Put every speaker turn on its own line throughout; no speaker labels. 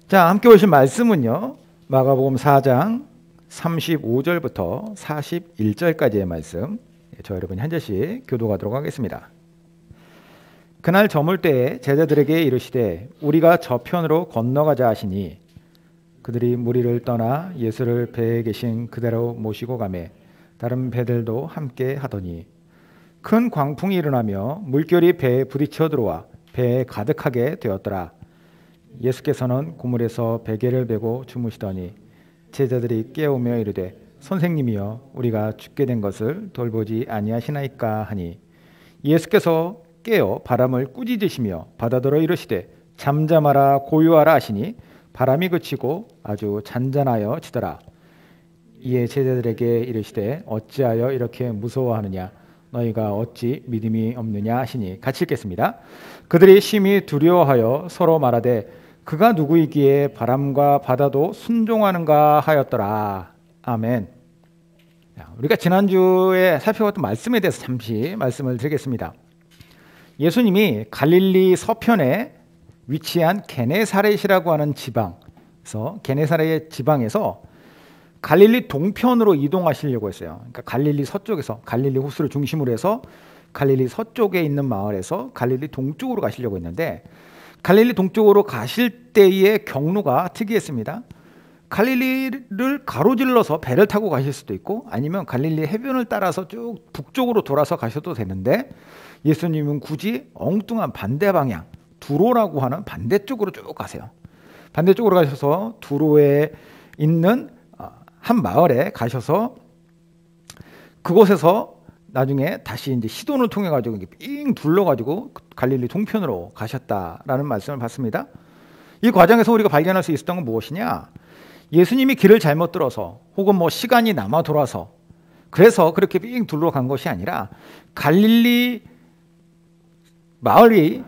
자, 함께 보실 말씀은요, 마가복음 4장 35절부터 41절까지의 말씀, 저 여러분이 한 절씩 교독하도록 하겠습니다. 그날 저물 때에 제자들에게 이르시되 우리가 저편으로 건너가자 하시니 그들이 무리를 떠나 예수를 배에 계신 그대로 모시고 가매 다른 배들도 함께 하더니 큰 광풍이 일어나며 물결이 배에 부딪혀 들어와 배에 가득하게 되었더라. 예수께서는 고물에서 베개를 베고 주무시더니 제자들이 깨우며 이르되 선생님이여 우리가 죽게 된 것을 돌보지 아니하시나이까 하니 예수께서 깨어 바람을 꾸짖으시며 바다더러 이르시되 잠잠하라 고요하라 하시니 바람이 그치고 아주 잔잔하여 지더라. 이에 제자들에게 이르시되 어찌하여 이렇게 무서워하느냐 너희가 어찌 믿음이 없느냐 하시니 같이 읽겠습니다. 그들이 심히 두려워하여 서로 말하되 그가 누구이기에 바람과 바다도 순종하는가 하였더라. 아멘. 우리가 지난주에 살펴봤던 말씀에 대해서 잠시 말씀을 드리겠습니다. 예수님이 갈릴리 서편에 위치한 게네사렛이라고 하는 지방에서 게네사렛 지방에서 갈릴리 동편으로 이동하시려고 했어요. 그러니까 갈릴리 서쪽에서 갈릴리 호수를 중심으로 해서 갈릴리 서쪽에 있는 마을에서 갈릴리 동쪽으로 가시려고 했는데 갈릴리 동쪽으로 가실 때의 경로가 특이했습니다. 갈릴리를 가로질러서 배를 타고 가실 수도 있고 아니면 갈릴리 해변을 따라서 쭉 북쪽으로 돌아서 가셔도 되는데 예수님은 굳이 엉뚱한 반대 방향 두로라고 하는 반대쪽으로 쭉 가세요. 반대쪽으로 가셔서 두로에 있는 한 마을에 가셔서 그곳에서 나중에 다시 이제 시돈을 통해 가지고 삥 둘러 가지고 갈릴리 동편으로 가셨다라는 말씀을 받습니다. 이 과정에서 우리가 발견할 수 있었던 건 무엇이냐? 예수님이 길을 잘못 들어서 혹은 뭐 시간이 남아 돌아서 그래서 그렇게 삥 둘러 간 것이 아니라 갈릴리 마을이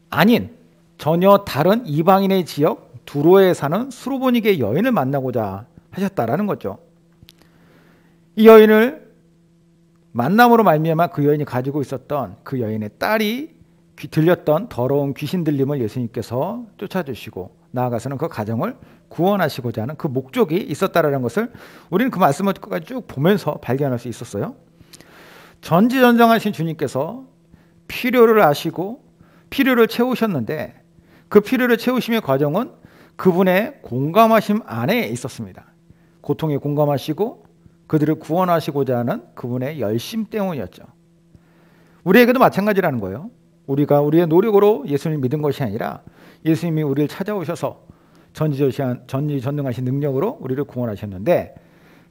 아닌 전혀 다른 이방인의 지역 두로에 사는 수로보니게 여인을 만나고자 하셨다라는 거죠. 이 여인을 만남으로 말미암아 그 여인이 가지고 있었던 그 여인의 딸이 들렸던 더러운 귀신 들림을 예수님께서 쫓아주시고 나아가서는 그 가정을 구원하시고자 하는 그 목적이 있었다라는 것을 우리는 그 말씀을 끝까지 쭉 보면서 발견할 수 있었어요. 전지전능하신 주님께서 필요를 아시고 필요를 채우셨는데 그 필요를 채우심의 과정은 그분의 공감하심 안에 있었습니다. 고통에 공감하시고 그들을 구원하시고자 하는 그분의 열심 때문이었죠. 우리에게도 마찬가지라는 거예요. 우리가 우리의 노력으로 예수님을 믿은 것이 아니라 예수님이 우리를 찾아오셔서 전지전능하신 능력으로 우리를 구원하셨는데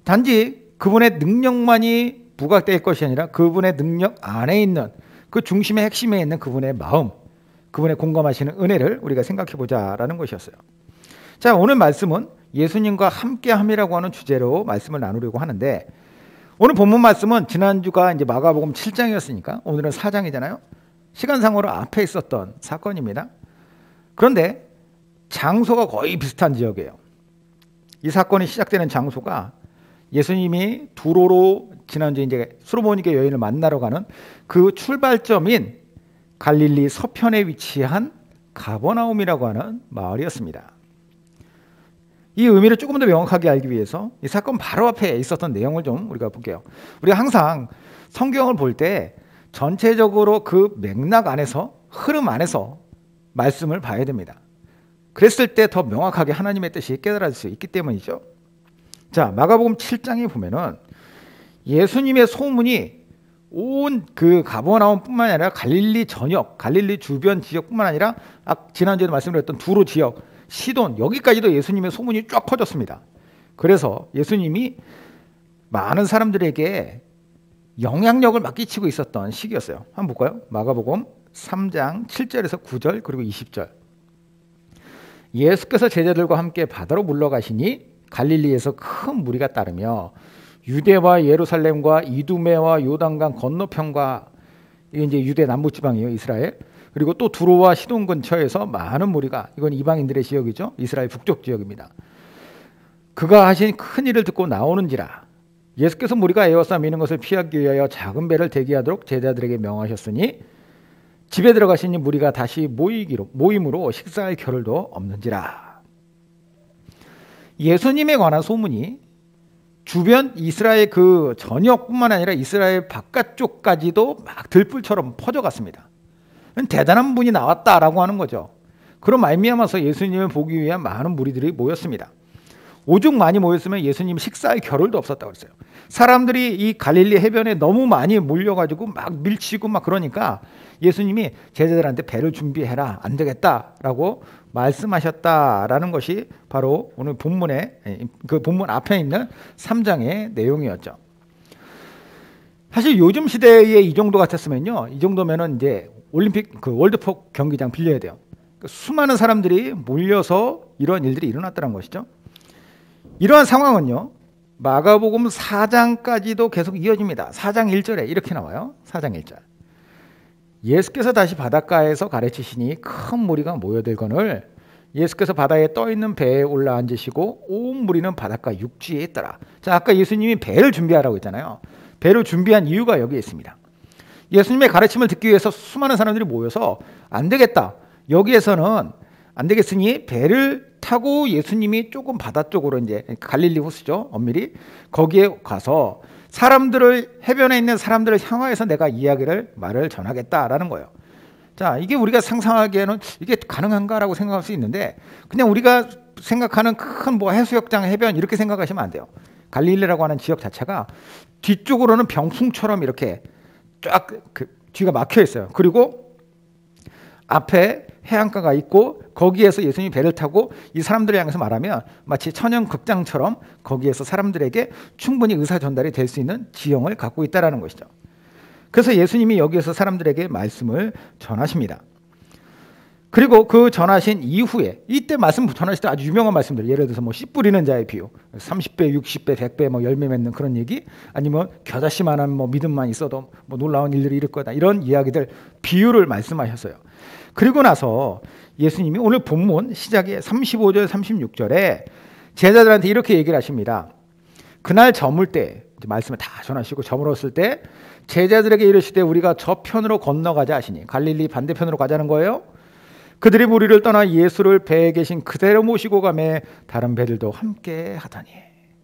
단지 그분의 능력만이 부각될 것이 아니라 그분의 능력 안에 있는 그 중심의 핵심에 있는 그분의 마음, 그분의 공감하시는 은혜를 우리가 생각해보자라는 것이었어요. 자, 오늘 말씀은 예수님과 함께함이라고 하는 주제로 말씀을 나누려고 하는데 오늘 본문 말씀은 지난주가 이제 마가복음 7장이었으니까 오늘은 4장이잖아요. 시간상으로 앞에 있었던 사건입니다. 그런데 장소가 거의 비슷한 지역이에요. 이 사건이 시작되는 장소가 예수님이 두로로 지난주 이제 수로보니게 여인을 만나러 가는 그 출발점인 갈릴리 서편에 위치한 가버나움이라고 하는 마을이었습니다. 이 의미를 조금 더 명확하게 알기 위해서 이 사건 바로 앞에 있었던 내용을 좀 우리가 볼게요. 우리가 항상 성경을 볼 때 전체적으로 그 맥락 안에서 흐름 안에서 말씀을 봐야 됩니다. 그랬을 때 더 명확하게 하나님의 뜻이 깨달아질 수 있기 때문이죠. 자, 마가복음 7장에 보면은 예수님의 소문이 온 그 가버나움뿐만 아니라 갈릴리 전역, 갈릴리 주변 지역뿐만 아니라 지난주에도 말씀드렸던 두로 지역, 시돈 여기까지도 예수님의 소문이 쫙 퍼졌습니다. 그래서 예수님이 많은 사람들에게 영향력을 막 끼치고 있었던 시기였어요. 한번 볼까요? 마가복음 3장 7절에서 9절 그리고 20절. 예수께서 제자들과 함께 바다로 물러가시니 갈릴리에서 큰 무리가 따르며 유대와 예루살렘과 이두메와 요단강 건너편과 이게 이제 유대 남부 지방이에요, 이스라엘. 그리고 또 두로와 시돈 근처에서 많은 무리가 이건 이방인들의 지역이죠. 이스라엘 북쪽 지역입니다. 그가 하신 큰 일을 듣고 나오는지라 예수께서 무리가 에워싸 미는 것을 피하기 위하여 작은 배를 대기하도록 제자들에게 명하셨으니 집에 들어가시니 무리가 다시 모임으로 식사할 겨를도 없는지라. 예수님에 관한 소문이 주변 이스라엘 그 전역뿐만 아니라 이스라엘 바깥쪽까지도 막 들불처럼 퍼져갔습니다. 대단한 분이 나왔다라고 하는 거죠. 그런 말미암아서 예수님을 보기 위한 많은 무리들이 모였습니다. 오죽 많이 모였으면 예수님 식사할 겨를도 없었다고 그랬어요. 사람들이 이 갈릴리 해변에 너무 많이 몰려가지고 막 밀치고 막 그러니까 예수님이 제자들한테 배를 준비해라, 안 되겠다라고 말씀하셨다라는 것이 바로 오늘 본문에, 그 본문 앞에 있는 3장의 내용이었죠. 사실 요즘 시대에 이 정도 같았으면요, 이 정도면은 이제 올림픽 그 월드컵 경기장 빌려야 돼요. 수많은 사람들이 몰려서 이런 일들이 일어났다는 것이죠. 이러한 상황은요, 마가복음 4장까지도 계속 이어집니다. 4장 1절에 이렇게 나와요. 4장 1절. 예수께서 다시 바닷가에서 가르치시니 큰 무리가 모여들거늘 예수께서 바다에 떠 있는 배에 올라 앉으시고 온 무리는 바닷가 육지에 있더라. 자, 아까 예수님이 배를 준비하라고 했잖아요. 배를 준비한 이유가 여기에 있습니다. 예수님의 가르침을 듣기 위해서 수많은 사람들이 모여서 안 되겠다. 여기에서는 안 되겠으니 배를 타고 예수님이 조금 바다 쪽으로 이제 갈릴리 호수죠. 엄밀히 거기에 가서 사람들을 해변에 있는 사람들을 향하여서 내가 말을 전하겠다라는 거예요. 자, 이게 우리가 상상하기에는 이게 가능한가라고 생각할 수 있는데 그냥 우리가 생각하는 큰 뭐 해수욕장 해변 이렇게 생각하시면 안 돼요. 갈릴리라고 하는 지역 자체가 뒤쪽으로는 병풍처럼 이렇게 쫙 그 뒤가 막혀 있어요. 그리고 앞에 해안가가 있고 거기에서 예수님이 배를 타고 이 사람들을 향해서 말하면 마치 천연 극장처럼 거기에서 사람들에게 충분히 의사 전달이 될 수 있는 지형을 갖고 있다는 것이죠. 그래서 예수님이 여기에서 사람들에게 말씀을 전하십니다. 그리고 그 전하신 이후에 이때 말씀 전하실 때 아주 유명한 말씀들, 예를 들어서 뭐 씨 뿌리는 자의 비유, 30배, 60배, 100배 뭐 열매 맺는 그런 얘기, 아니면 겨자씨만한 뭐 믿음만 있어도 뭐 놀라운 일들이 일을 거다, 이런 이야기들, 비유를 말씀하셨어요. 그리고 나서 예수님이 오늘 본문 시작에 35절 36절에 제자들한테 이렇게 얘기를 하십니다. 그날 저물 때, 말씀을 다 전하시고 저물었을 때 제자들에게 이르시되 우리가 저편으로 건너가자 하시니, 갈릴리 반대편으로 가자는 거예요. 그들이 무리를 떠나 예수를 배에 계신 그대로 모시고 가매 다른 배들도 함께 하더니.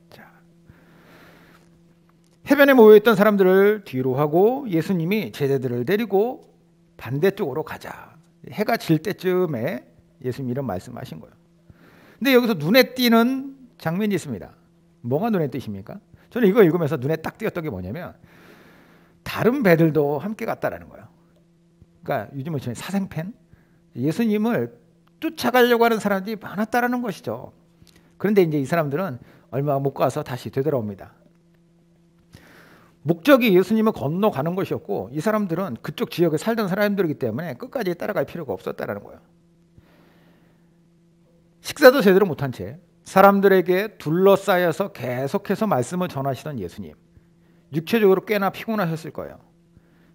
자, 해변에 모여있던 사람들을 뒤로 하고 예수님이 제자들을 데리고 반대쪽으로 가자. 해가 질 때쯤에 예수님이 이런 말씀하신 거예요. 근데 여기서 눈에 띄는 장면이 있습니다. 뭐가 눈에 띄십니까? 저는 이거 읽으면서 눈에 딱 띄었던 게 뭐냐면 다른 배들도 함께 갔다라는 거예요. 그러니까 요즘은 사생팬, 예수님을 쫓아가려고 하는 사람들이 많았다라는 것이죠. 그런데 이제 이 사람들은 얼마 못 가서 다시 되돌아옵니다. 목적이 예수님을 건너가는 것이었고 이 사람들은 그쪽 지역에 살던 사람들이기 때문에 끝까지 따라갈 필요가 없었다라는 거예요. 식사도 제대로 못한 채 사람들에게 둘러싸여서 계속해서 말씀을 전하시던 예수님, 육체적으로 꽤나 피곤하셨을 거예요.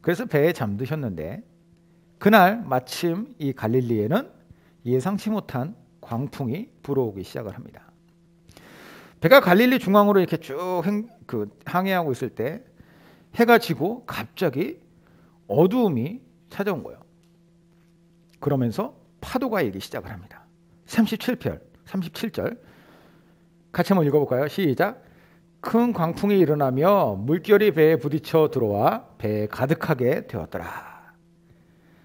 그래서 배에 잠드셨는데 그날 마침 이 갈릴리에는 예상치 못한 광풍이 불어오기 시작을 합니다. 배가 갈릴리 중앙으로 이렇게 쭉 항해하고 있을 때 해가 지고 갑자기 어두움이 찾아온 거예요. 그러면서 파도가 일기 시작을 합니다. 37절 같이 한번 읽어볼까요? 시작. 큰 광풍이 일어나며 물결이 배에 부딪혀 들어와 배에 가득하게 되었더라.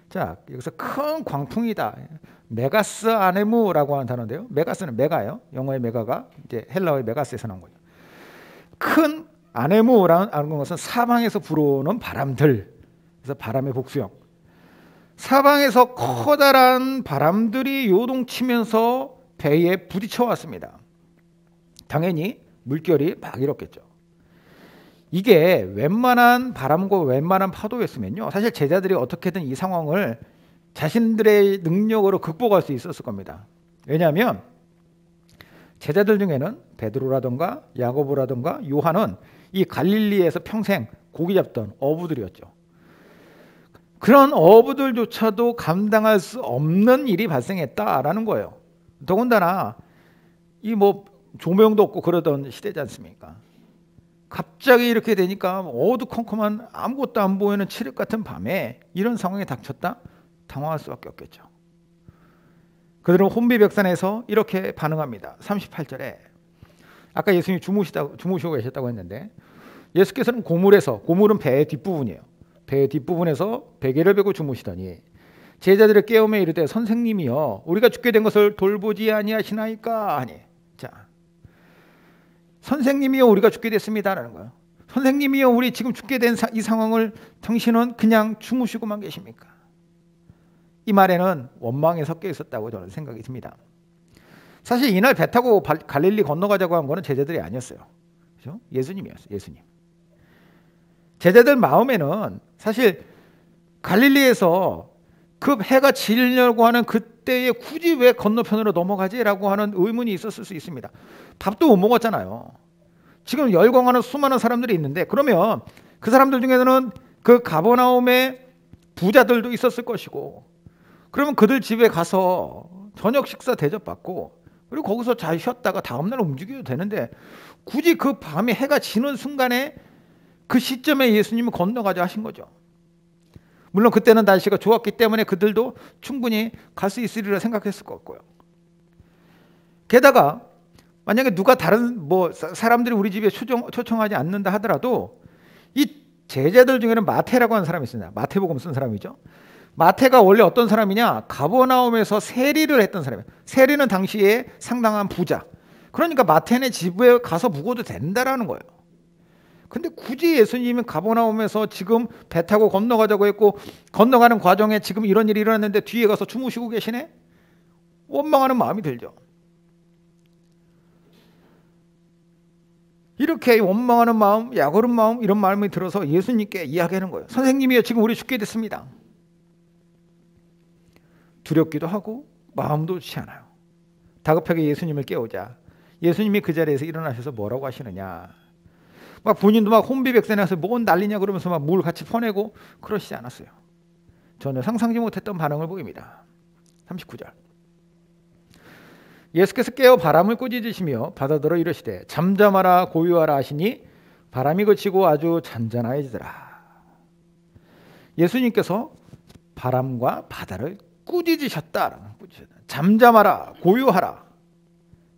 자, 여기서 큰 광풍이다. 메가스 아네무라고 하는 단어인데요. 메가스는 메가예요. 영어의 메가가 이제 헬라어의 메가스에서 나온 거죠. 큰 아네무라는 것은 사방에서 불어오는 바람들. 그래서 바람의 복수형. 사방에서 커다란 바람들이 요동치면서 배에 부딪혀 왔습니다. 당연히 물결이 막 일었겠죠. 이게 웬만한 바람과 웬만한 파도였으면요, 사실 제자들이 어떻게든 이 상황을 자신들의 능력으로 극복할 수 있었을 겁니다. 왜냐하면 제자들 중에는 베드로라든가 야고보라든가 요한은 이 갈릴리에서 평생 고기 잡던 어부들이었죠. 그런 어부들조차도 감당할 수 없는 일이 발생했다라는 거예요. 더군다나 이 뭐 조명도 없고 그러던 시대지 않습니까? 갑자기 이렇게 되니까 어두컴컴한 아무것도 안 보이는 칠흑 같은 밤에 이런 상황에 닥쳤다? 당황할 수밖에 없겠죠. 그들은 혼비백산에서 이렇게 반응합니다. 38절에 아까 예수님이 주무시고 계셨다고 했는데 예수께서는 고물은 배의 뒷부분이에요. 배의 뒷부분에서 베개를 베고 주무시더니 제자들을 깨우며 이르되 선생님이여 우리가 죽게 된 것을 돌보지 아니하시나이까 하니. 자, 선생님이여 우리가 죽게 됐습니다라는 거예요. 선생님이여 우리 지금 죽게 된 이 상황을 당신은 그냥 주무시고만 계십니까? 이 말에는 원망이 섞여 있었다고 저는 생각이 듭니다. 사실 이날 배 타고 갈릴리 건너가자고 한 거는 제자들이 아니었어요. 그렇죠? 예수님이었어요. 예수님. 제자들 마음에는 사실 갈릴리에서 그 해가 지려고 하는 그때에 굳이 왜 건너편으로 넘어가지라고 하는 의문이 있었을 수 있습니다. 밥도 못 먹었잖아요. 지금 열광하는 수많은 사람들이 있는데 그러면 그 사람들 중에는 그 가버나움의 부자들도 있었을 것이고 그러면 그들 집에 가서 저녁 식사 대접받고 그리고 거기서 잘 쉬었다가 다음날 움직여도 되는데 굳이 그 밤에 해가 지는 순간에 그 시점에 예수님은 건너가자 하신 거죠. 물론 그때는 날씨가 좋았기 때문에 그들도 충분히 갈 수 있으리라 생각했을 것 같고요. 게다가 만약에 누가 다른 사람들이 우리 집에 초청하지 않는다 하더라도 이 제자들 중에는 마태라고 하는 사람이 있습니다. 마태복음 쓴 사람이죠. 마태가 원래 어떤 사람이냐? 가버나움에서 세리를 했던 사람이에요. 세리는 당시에 상당한 부자. 그러니까 마태네 집에 가서 묵어도 된다라는 거예요. 근데 굳이 예수님은 가버나움에서 지금 배 타고 건너가자고 했고 건너가는 과정에 지금 이런 일이 일어났는데 뒤에 가서 주무시고 계시네? 원망하는 마음이 들죠. 이렇게 원망하는 마음, 약오른 마음 이런 마음이 들어서 예수님께 이야기하는 거예요. 선생님이요 지금 우리 죽게 됐습니다. 두렵기도 하고 마음도 좋지 않아요. 다급하게 예수님을 깨우자 예수님이 그 자리에서 일어나셔서 뭐라고 하시느냐. 막 본인도 막 혼비백산해서 뭔 난리냐 그러면서 막 물 같이 퍼내고 그러시지 않았어요. 전혀 상상지 못했던 반응을 보입니다. 39절. 예수께서 깨어 바람을 꾸짖으시며 바다더러 이르시되 잠잠하라 고요하라 하시니 바람이 그치고 아주 잔잔하여지더라. 예수님께서 바람과 바다를 꾸짖으셨다. 잠잠하라 고요하라.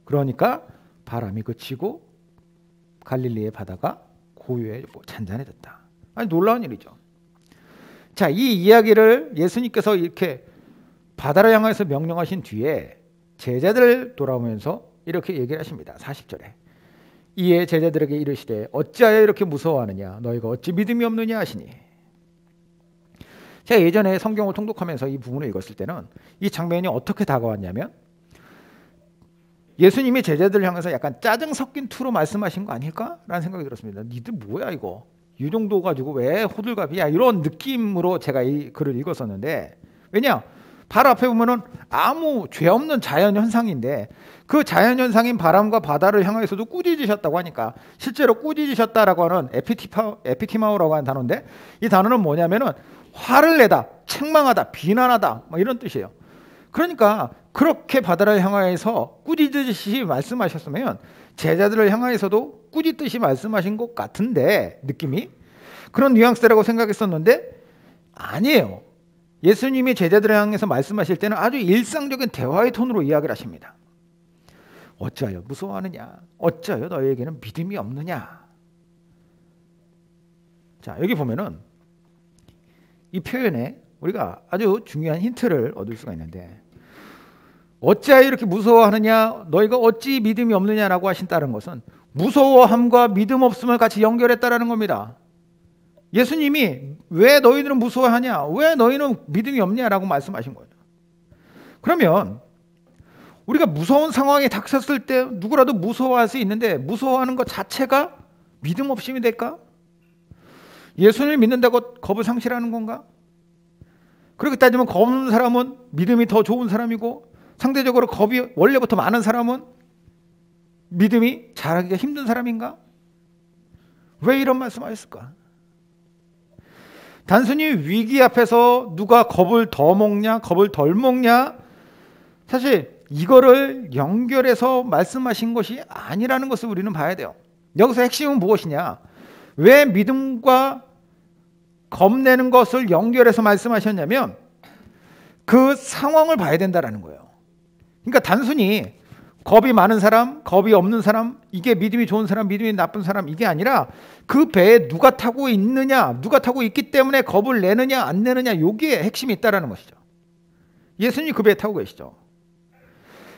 그러니까 바람이 그치고 갈릴리의 바다가 고요해지고 잔잔해졌다. 아니 놀라운 일이죠. 자, 이 이야기를 예수님께서 이렇게 바다를 향해서 명령하신 뒤에 제자들 돌아오면서 이렇게 얘기를 하십니다. 40절에 이에 제자들에게 이르시되 어찌하여 이렇게 무서워하느냐 너희가 어찌 믿음이 없느냐 하시니. 제가 예전에 성경을 통독하면서 이 부분을 읽었을 때는 이 장면이 어떻게 다가왔냐면 예수님이 제자들을 향해서 약간 짜증 섞인 투로 말씀하신 거 아닐까라는 생각이 들었습니다. 니들 뭐야 이거 이 정도 가지고 왜 호들갑이야 이런 느낌으로 제가 이 글을 읽었었는데 왜냐 바로 앞에 보면은 아무 죄 없는 자연 현상인데 그 자연 현상인 바람과 바다를 향해서도 꾸짖으셨다고 하니까 실제로 꾸짖으셨다라고 하는 에피티마오라고 하는 단어인데 이 단어는 뭐냐면은 화를 내다, 책망하다, 비난하다 뭐 이런 뜻이에요. 그러니까 그렇게 바다를 향하여서 꾸짖듯이 말씀하셨으면 제자들을 향하여서도 꾸짖듯이 말씀하신 것 같은데 느낌이 그런 뉘앙스라고 생각했었는데 아니에요. 예수님이 제자들을 향해서 말씀하실 때는 아주 일상적인 대화의 톤으로 이야기를 하십니다. 어찌하여 무서워하느냐 어찌하여 너희에게는 믿음이 없느냐. 자, 여기 보면은 이 표현에 우리가 아주 중요한 힌트를 얻을 수가 있는데 어찌하여 이렇게 무서워하느냐 너희가 어찌 믿음이 없느냐라고 하신다는 것은 무서워함과 믿음 없음을 같이 연결했다라는 겁니다. 예수님이 왜 너희들은 무서워하냐 왜 너희는 믿음이 없냐라고 말씀하신 거예요. 그러면 우리가 무서운 상황에 닥쳤을 때 누구라도 무서워할 수 있는데 무서워하는 것 자체가 믿음 없음이 될까? 예수님을 믿는다고 겁을 상실하는 건가? 그렇게 따지면 겁 없는 사람은 믿음이 더 좋은 사람이고 상대적으로 겁이 원래부터 많은 사람은 믿음이 잘하기가 힘든 사람인가? 왜 이런 말씀하셨을까? 단순히 위기 앞에서 누가 겁을 더 먹냐 겁을 덜 먹냐 사실 이거를 연결해서 말씀하신 것이 아니라는 것을 우리는 봐야 돼요. 여기서 핵심은 무엇이냐? 왜 믿음과 겁내는 것을 연결해서 말씀하셨냐면 그 상황을 봐야 된다는 거예요. 그러니까 단순히 겁이 많은 사람, 겁이 없는 사람, 이게 믿음이 좋은 사람, 믿음이 나쁜 사람, 이게 아니라 그 배에 누가 타고 있느냐, 누가 타고 있기 때문에 겁을 내느냐 안 내느냐, 여기에 핵심이 있다는 것이죠. 예수님이 그 배에 타고 계시죠.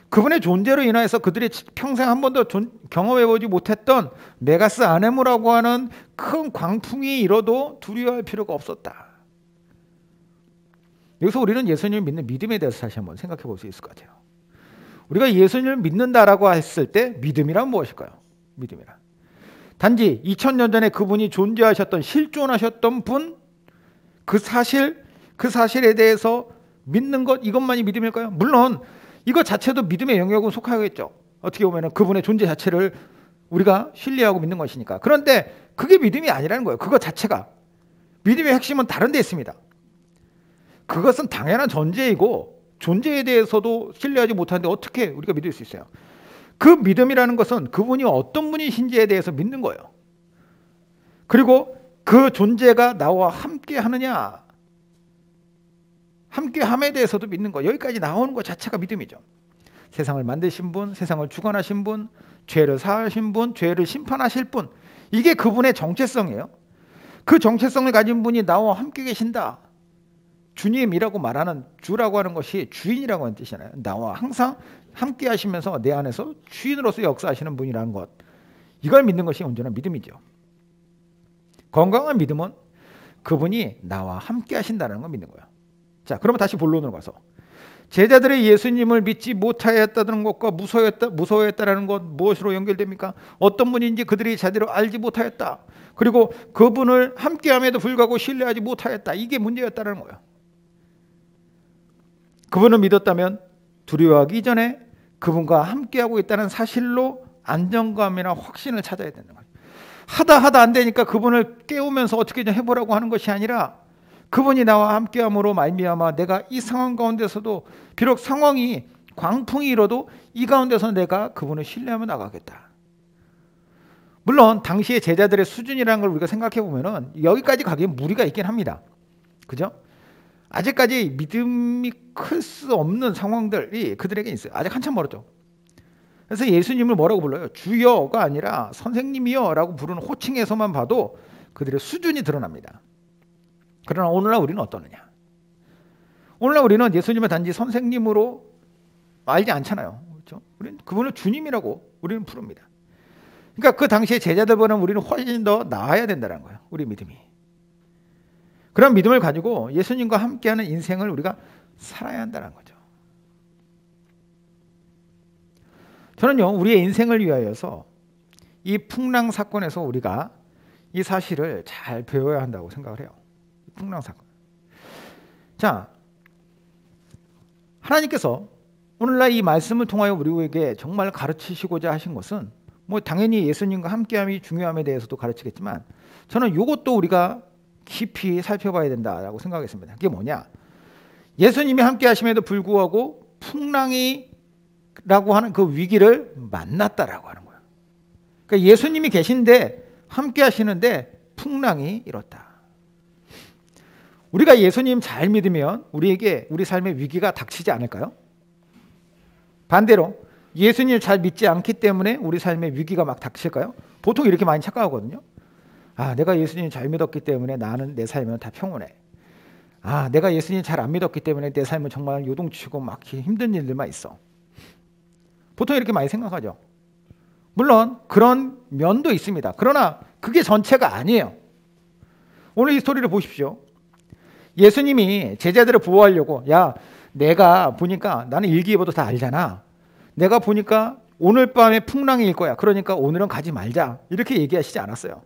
그분의 존재로 인하여서 그들이 평생 한 번도 경험해보지 못했던 메가스 아네모라고 하는 큰 광풍이 일어도 두려워할 필요가 없었다. 여기서 우리는 예수님을 믿는 믿음에 대해서 다시 한번 생각해 볼 수 있을 것 같아요. 우리가 예수님을 믿는다라고 했을 때 믿음이란 무엇일까요? 믿음이란 단지 2000년 전에 그분이 존재하셨던, 실존하셨던 분, 그 사실에 대해서 믿는 것, 이것만이 믿음일까요? 물론 이것 자체도 믿음의 영역은 속하겠죠. 어떻게 보면 그분의 존재 자체를 우리가 신뢰하고 믿는 것이니까. 그런데 그게 믿음이 아니라는 거예요. 그것 자체가. 믿음의 핵심은 다른 데 있습니다. 그것은 당연한 존재이고 존재에 대해서도 신뢰하지 못하는데 어떻게 우리가 믿을 수 있어요? 그 믿음이라는 것은 그분이 어떤 분이신지에 대해서 믿는 거예요. 그리고 그 존재가 나와 함께 하느냐, 함께함에 대해서도 믿는 거. 여기까지 나오는 것 자체가 믿음이죠. 세상을 만드신 분, 세상을 주관하신 분, 죄를 사하신 분, 죄를 심판하실 분, 이게 그분의 정체성이에요. 그 정체성을 가진 분이 나와 함께 계신다. 주님이라고 말하는, 주라고 하는 것이 주인이라고 하는 뜻이잖아요. 나와 항상 함께 하시면서 내 안에서 주인으로서 역사하시는 분이라는 것, 이걸 믿는 것이 온전한 믿음이죠. 건강한 믿음은 그분이 나와 함께 하신다는 걸 믿는 거예요. 자, 그러면 다시 본론으로 가서 제자들이 예수님을 믿지 못하였다는 것과 무서워했다는 것, 무엇으로 연결됩니까? 어떤 분인지 그들이 제대로 알지 못하였다. 그리고 그분을 함께함에도 불구하고 신뢰하지 못하였다. 이게 문제였다는 거예요. 그분을 믿었다면 두려워하기 전에 그분과 함께하고 있다는 사실로 안정감이나 확신을 찾아야 되는 거예요. 하다 안 되니까 그분을 깨우면서 어떻게 좀 해보라고 하는 것이 아니라 그분이 나와 함께함으로 말미암아 내가 이 상황 가운데서도 비록 상황이 광풍이 일어도 이 가운데서 내가 그분을 신뢰하며 나가겠다. 물론 당시의 제자들의 수준이라는 걸 우리가 생각해 보면은 여기까지 가기엔 무리가 있긴 합니다. 그죠? 아직까지 믿음이 클 수 없는 상황들이 그들에게 있어요. 아직 한참 멀었죠. 그래서 예수님을 뭐라고 불러요? 주여가 아니라 선생님이여 라고 부르는 호칭에서만 봐도 그들의 수준이 드러납니다. 그러나 오늘날 우리는 어떠느냐? 오늘날 우리는 예수님을 단지 선생님으로 알지 않잖아요. 그렇죠? 우리는 그분을 주님이라고 우리는 부릅니다. 그러니까 그 당시에 제자들보다는 우리는 훨씬 더 나아야 된다는 거예요. 우리 믿음이. 그런 믿음을 가지고 예수님과 함께하는 인생을 우리가 살아야 한다는 거죠. 저는요, 우리의 인생을 위하여서 이 풍랑 사건에서 우리가 이 사실을 잘 배워야 한다고 생각을 해요. 풍랑 사건. 자, 하나님께서 오늘날 이 말씀을 통하여 우리에게 정말 가르치시고자 하신 것은 뭐 당연히 예수님과 함께함이 중요함에 대해서도 가르치겠지만 저는 이것도 우리가 깊이 살펴봐야 된다라고 생각했습니다. 그게 뭐냐? 예수님이 함께 하심에도 불구하고 풍랑이라고 하는 그 위기를 만났다라고 하는 거예요. 그러니까 예수님이 계신데 함께 하시는데 풍랑이 일었다. 우리가 예수님 잘 믿으면 우리에게 우리 삶의 위기가 닥치지 않을까요? 반대로 예수님을 잘 믿지 않기 때문에 우리 삶의 위기가 막 닥칠까요? 보통 이렇게 많이 착각하거든요. 아, 내가 예수님 잘 믿었기 때문에 나는 내 삶은 다 평온해. 아, 내가 예수님 잘 안 믿었기 때문에 내 삶은 정말 요동치고 막 힘든 일들만 있어. 보통 이렇게 많이 생각하죠. 물론 그런 면도 있습니다. 그러나 그게 전체가 아니에요. 오늘 이 스토리를 보십시오. 예수님이 제자들을 보호하려고, 야, 내가 보니까 나는 일기예보도 다 알잖아. 내가 보니까 오늘 밤에 풍랑이 일 거야. 그러니까 오늘은 가지 말자. 이렇게 얘기하시지 않았어요.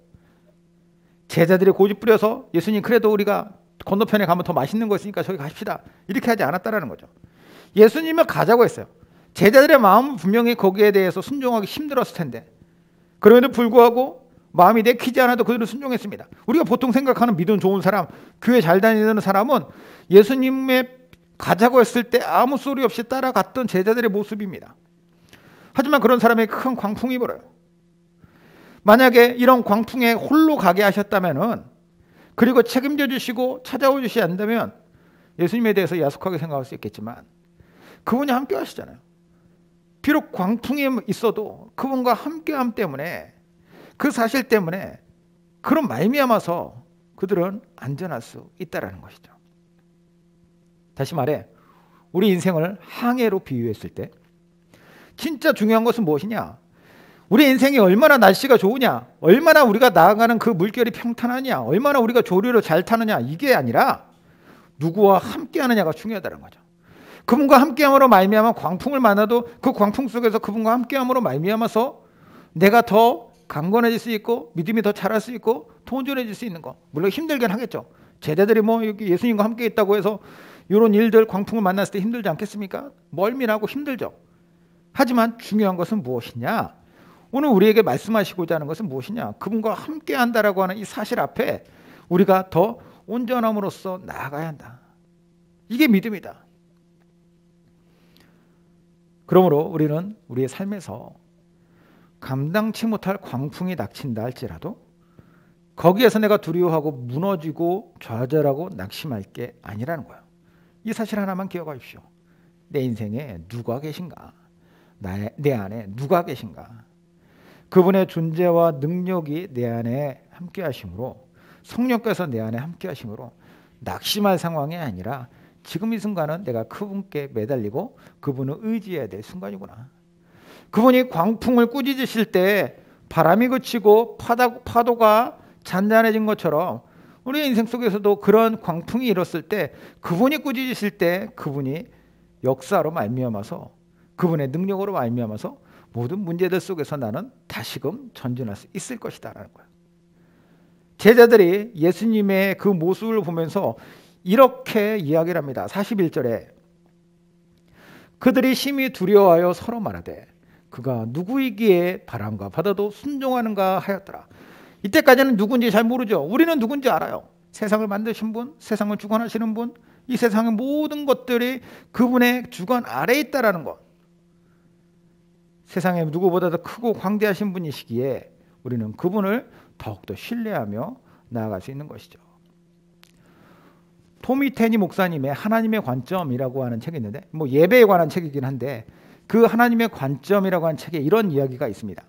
제자들이 고집 부려서 예수님 그래도 우리가 건너편에 가면 더 맛있는 거 있으니까 저기 가십시다. 이렇게 하지 않았다라는 거죠. 예수님을 가자고 했어요. 제자들의 마음은 분명히 거기에 대해서 순종하기 힘들었을 텐데 그럼에도 불구하고 마음이 내키지 않아도 그들은 순종했습니다. 우리가 보통 생각하는 믿음 좋은 사람, 교회 잘 다니는 사람은 예수님의 가자고 했을 때 아무 소리 없이 따라갔던 제자들의 모습입니다. 하지만 그런 사람에게 큰 광풍이 불어요. 만약에 이런 광풍에 홀로 가게 하셨다면은 그리고 책임져 주시고 찾아오 주시지 않는다면 예수님에 대해서 야속하게 생각할 수 있겠지만 그분이 함께 하시잖아요. 비록 광풍이 있어도 그분과 함께함 때문에, 그 사실 때문에, 그런 말미암아서 그들은 안전할 수 있다라는 것이죠. 다시 말해 우리 인생을 항해로 비유했을 때 진짜 중요한 것은 무엇이냐? 우리 인생이 얼마나 날씨가 좋으냐, 얼마나 우리가 나아가는 그 물결이 평탄하냐, 얼마나 우리가 조류를 잘 타느냐, 이게 아니라 누구와 함께 하느냐가 중요하다는 거죠. 그분과 함께함으로 말미암아 광풍을 만나도 그 광풍 속에서 그분과 함께함으로 말미암아서 내가 더 강건해질 수 있고 믿음이 더 자랄 수 있고 더 온전해질 수 있는 거. 물론 힘들긴 하겠죠. 제자들이 뭐 여기 예수님과 함께 있다고 해서 이런 일들, 광풍을 만났을 때 힘들지 않겠습니까? 멀미나고 힘들죠. 하지만 중요한 것은 무엇이냐? 오늘 우리에게 말씀하시고자 하는 것은 무엇이냐? 그분과 함께 한다라고 하는 이 사실 앞에 우리가 더 온전함으로써 나아가야 한다. 이게 믿음이다. 그러므로 우리는 우리의 삶에서 감당치 못할 광풍이 닥친다 할지라도 거기에서 내가 두려워하고 무너지고 좌절하고 낙심할 게 아니라는 거예요. 이 사실 하나만 기억하십시오. 내 인생에 누가 계신가? 내 안에 누가 계신가? 그분의 존재와 능력이 내 안에 함께 하심으로, 성령께서 내 안에 함께 하심으로 낙심할 상황이 아니라 지금 이 순간은 내가 그분께 매달리고 그분을 의지해야 될 순간이구나. 그분이 광풍을 꾸짖으실 때 바람이 그치고 파도가 잔잔해진 것처럼 우리 인생 속에서도 그런 광풍이 일었을 때 그분이 꾸짖으실 때 그분이 역사로 말미암아서 그분의 능력으로 말미암아서 모든 문제들 속에서 나는 다시금 전진할 수 있을 것이다라는 거예요. 제자들이 예수님의 그 모습을 보면서 이렇게 이야기를 합니다. 41절에 그들이 심히 두려워하여 서로 말하되 그가 누구이기에 바람과 바다도 순종하는가 하였더라. 이때까지는 누군지 잘 모르죠. 우리는 누군지 알아요. 세상을 만드신 분, 세상을 주관하시는 분, 이 세상의 모든 것들이 그분의 주관 아래에 있다라는 것. 세상에 누구보다도 크고 광대하신 분이시기에 우리는 그분을 더욱더 신뢰하며 나아갈 수 있는 것이죠. 토미 테니 목사님의 하나님의 관점이라고 하는 책이 있는데, 뭐 예배에 관한 책이긴 한데 그 하나님의 관점이라고 하는 책에 이런 이야기가 있습니다.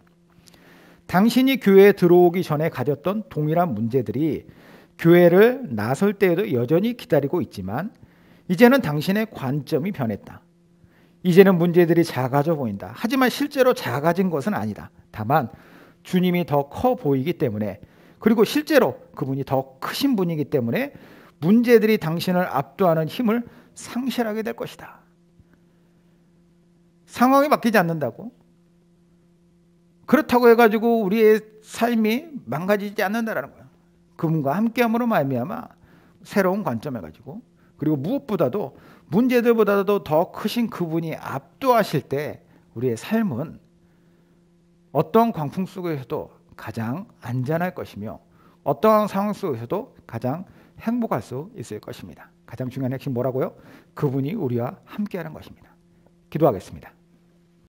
당신이 교회에 들어오기 전에 가졌던 동일한 문제들이 교회를 나설 때에도 여전히 기다리고 있지만 이제는 당신의 관점이 변했다. 이제는 문제들이 작아져 보인다. 하지만 실제로 작아진 것은 아니다. 다만 주님이 더 커 보이기 때문에, 그리고 실제로 그분이 더 크신 분이기 때문에 문제들이 당신을 압도하는 힘을 상실하게 될 것이다. 상황이 바뀌지 않는다고, 그렇다고 해가지고 우리의 삶이 망가지지 않는다라는 거예요. 그분과 함께함으로 말미암아 새로운 관점을 가지고, 그리고 무엇보다도 문제들보다도 더 크신 그분이 압도하실 때 우리의 삶은 어떤 광풍 속에서도 가장 안전할 것이며 어떠한 상황 속에서도 가장 행복할 수 있을 것입니다. 가장 중요한 핵심 뭐라고요? 그분이 우리와 함께하는 것입니다. 기도하겠습니다.